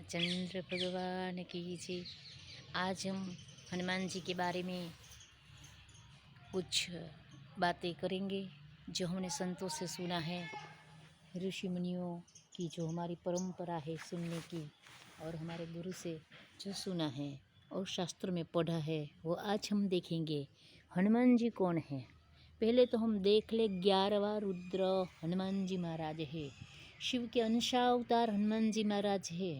रामचंद्र भगवान की जय। आज हम हनुमान जी के बारे में कुछ बातें करेंगे जो हमने संतों से सुना है, ऋषि मुनियों की जो हमारी परंपरा है सुनने की, और हमारे गुरु से जो सुना है और शास्त्र में पढ़ा है, वो आज हम देखेंगे। हनुमान जी कौन है? पहले तो हम देख ले 11वां रुद्र हनुमान जी महाराज है। शिव के अंशावतार हनुमान जी महाराज है।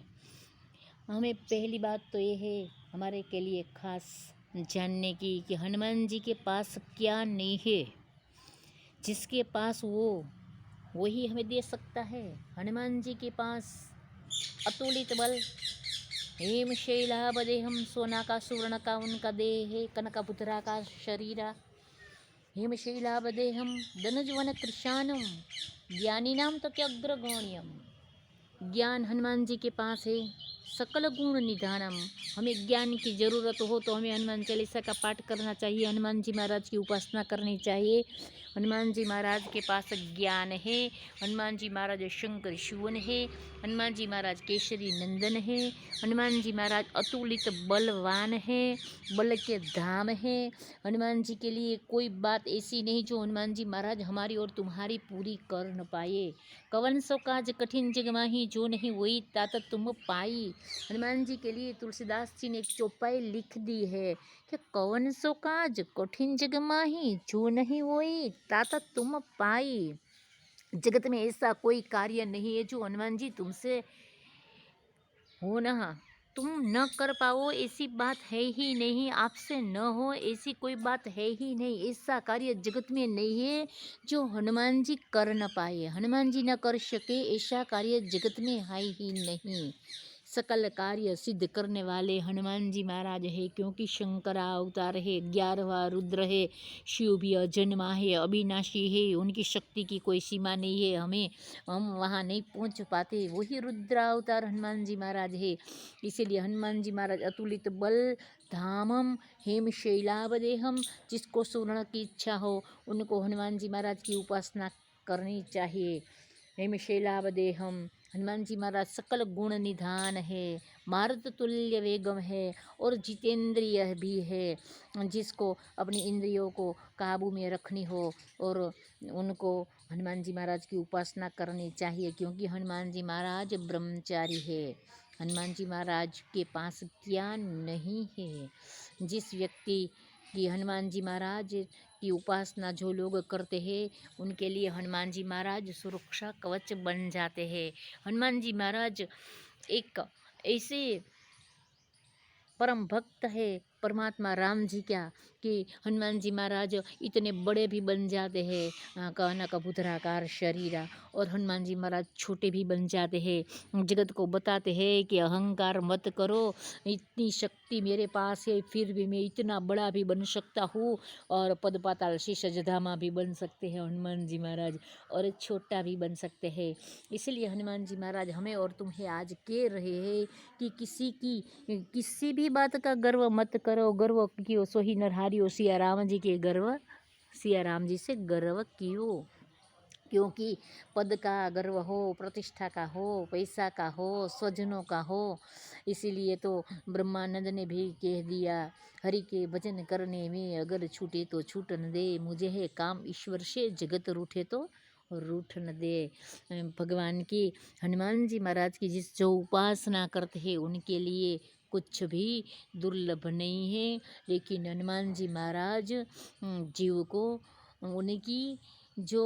हमें पहली बात तो ये है हमारे के लिए खास जानने की कि हनुमान जी के पास क्या नहीं है। जिसके पास वही हमें दे सकता है। हनुमान जी के पास अतुलित बल, हेम शैलावदेहम, सोना का स्वर्ण का उनका देह है, कनकपुत्रा का शरीरा, हेम शैलावदेहम, धनुजवन कृशानम, ज्ञानी नाम तो क्या अग्रगण्यम। ज्ञान हनुमान जी के पास है, सकल गुण निधानम। हमें ज्ञान की ज़रूरत हो तो हमें हनुमान चालीसा का पाठ करना चाहिए, हनुमान जी महाराज की उपासना करनी चाहिए। हनुमान जी महाराज के पास ज्ञान है। हनुमान जी महाराज शंकर शिवन है। हनुमान जी महाराज केशरी नंदन है। हनुमान जी महाराज अतुलित बलवान है, बल के धाम है। हनुमान जी के लिए कोई बात ऐसी नहीं जो हनुमान जी महाराज हमारी और तुम्हारी पूरी कर न पाए। कवन सो काज कठिन जग माही, जो नहीं वही ताकत तुम पाई। हनुमान जी के लिए तुलसीदास जी ने एक चौपाई लिख दी है कि कवन सो काज कठिन जग माही, जो नहीं वही ताकत तुम पाई। जगत में ऐसा कोई कार्य नहीं है जो हनुमान जी तुमसे हो ना तुम न कर पाओ, ऐसी बात है ही नहीं। आपसे न हो ऐसी कोई बात है ही नहीं। ऐसा कार्य जगत में नहीं है जो हनुमान जी कर न पाए, हनुमान जी न कर सके, ऐसा कार्य जगत में है ही नहीं। सकल कार्य सिद्ध करने वाले हनुमान जी महाराज है, क्योंकि शंकर अवतार है, 11वां रुद्र है, शिव भी अजन्मा है, अविनाशी है, उनकी शक्ति की कोई सीमा नहीं है। हम वहाँ नहीं पहुँच पाते। वही रुद्र अवतार हनुमान जी महाराज है। इसीलिए हनुमान जी महाराज अतुलित बल धामम, हेम शैलावदेहम। जिसको सुनने की इच्छा हो उनको हनुमान जी महाराज की उपासना करनी चाहिए। हेम शैलावदेहम, हनुमान जी महाराज सकल गुण निधान है, मारुत तुल्य वेगम है और जितेंद्रिय भी है। जिसको अपनी इंद्रियों को काबू में रखनी हो और उनको हनुमान जी महाराज की उपासना करनी चाहिए, क्योंकि हनुमान जी महाराज ब्रह्मचारी है। हनुमान जी महाराज के पास ज्ञान नहीं है। जिस व्यक्ति कि हनुमान जी महाराज की उपासना जो लोग करते हैं उनके लिए हनुमान जी महाराज सुरक्षा कवच बन जाते हैं। हनुमान जी महाराज एक ऐसे परम भक्त है परमात्मा राम जी क्या, कि हनुमान जी महाराज इतने बड़े भी बन जाते हैं, कनकपुत्राकार शरीरा, और हनुमान जी महाराज छोटे भी बन जाते हैं। जगत को बताते हैं कि अहंकार मत करो, इतनी शक्ति मेरे पास है, फिर भी मैं इतना बड़ा भी बन सकता हूँ, और पद पाताल शीश जधामा भी बन सकते हैं हनुमान जी महाराज, और छोटा भी बन सकते हैं। इसलिए हनुमान जी महाराज हमें और तुम्हें आज कह रहे हैं कि किसी भी बात का गर्व मत करो। गर्व कियो सो ही नरहारियो, सिया राम जी के गर्व, सिया राम जी से गर्व कियो। क्योंकि पद का गर्व हो, प्रतिष्ठा का हो, पैसा का हो, स्वजनों का हो, इसीलिए तो ब्रह्मानंद ने भी कह दिया, हरि के भजन करने में अगर छूटे तो छूटन दे, मुझे है काम ईश्वर से, जगत रूठे तो रूठ न दे। भगवान की हनुमान जी महाराज की जिस जो उपासना करते हैं उनके लिए कुछ भी दुर्लभ नहीं है। लेकिन हनुमान जी महाराज जीव को उनकी जो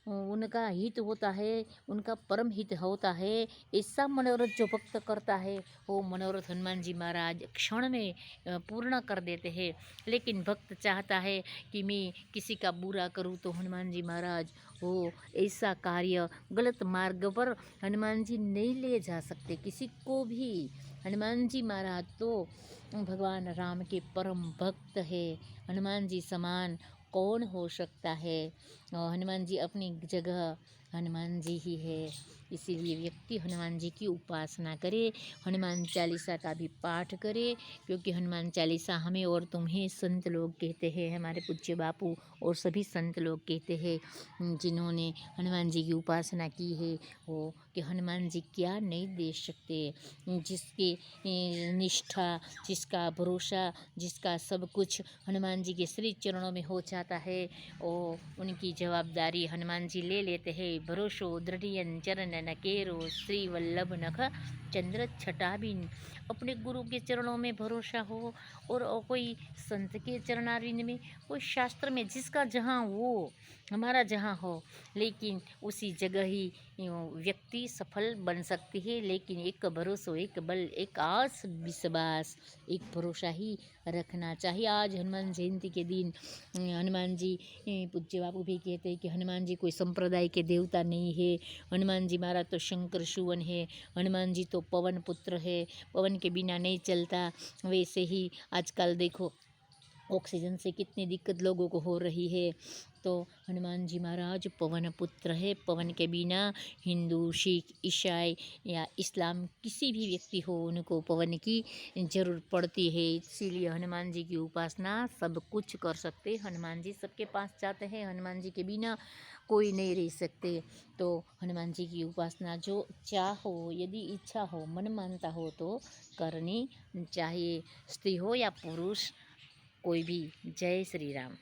उनका हित होता है, उनका परम हित होता है, ऐसा मनोरथ जो भक्त करता है वो मनोरथ हनुमान जी महाराज क्षण में पूर्ण कर देते हैं। लेकिन भक्त चाहता है कि मैं किसी का बुरा करूं तो हनुमान जी महाराज वो ऐसा कार्य गलत मार्ग पर हनुमान जी नहीं ले जा सकते किसी को भी। हनुमान जी महाराज तो भगवान राम के परम भक्त है। हनुमान जी समान कौन हो सकता है। और हनुमान जी अपनी जगह हनुमान जी ही है। इसीलिए व्यक्ति हनुमान जी की उपासना करे, हनुमान चालीसा का भी पाठ करे, क्योंकि हनुमान चालीसा हमें और तुम्हें संत लोग कहते हैं, हमारे पूज्य बापू और सभी संत लोग कहते हैं जिन्होंने हनुमान जी की उपासना की है, वो कि हनुमान जी क्या नहीं दे सकते। जिसकी निष्ठा, जिसका भरोसा, जिसका सब कुछ हनुमान जी के श्री चरणों में हो जाता है, वो उनकी जवाबदारी हनुमान जी ले लेते हैं। भरोसो दृढ़ियन चरण नकेरो श्री वल्लभ नख चंद्र छटाबिन। अपने गुरु के चरणों में भरोसा हो, और कोई संत के चरणारिंद में, कोई शास्त्र में, जिसका जहाँ वो हमारा जहाँ हो, लेकिन उसी जगह ही व्यक्ति सफल बन सकती है। लेकिन एक भरोसा, एक बल, एक आस विश्वास, एक भरोसा ही रखना चाहिए। आज हनुमान जयंती के दिन हनुमान जी, पूज्य बापू भी कहते हैं कि हनुमान जी कोई संप्रदाय के देवता नहीं है। हनुमान जी महाराज तो शंकर सुवन है, हनुमान जी तो पवन पुत्र है, पवन के बिना नहीं चलता। वैसे ही आजकल देखो ऑक्सीजन से कितनी दिक्कत लोगों को हो रही है, तो हनुमान जी महाराज पवन पुत्र है। पवन के बिना हिंदू, सिख, ईसाई या इस्लाम किसी भी व्यक्ति हो, उनको पवन की जरूर पड़ती है। इसीलिए हनुमान जी की उपासना सब कुछ कर सकते, हनुमान जी सबके पास जाते हैं, हनुमान जी के बिना कोई नहीं रह सकते। तो हनुमान जी की उपासना जो चाहो, यदि इच्छा हो, मन मानता हो तो करनी चाहिए, स्त्री हो या पुरुष कोई भी। जय श्री राम।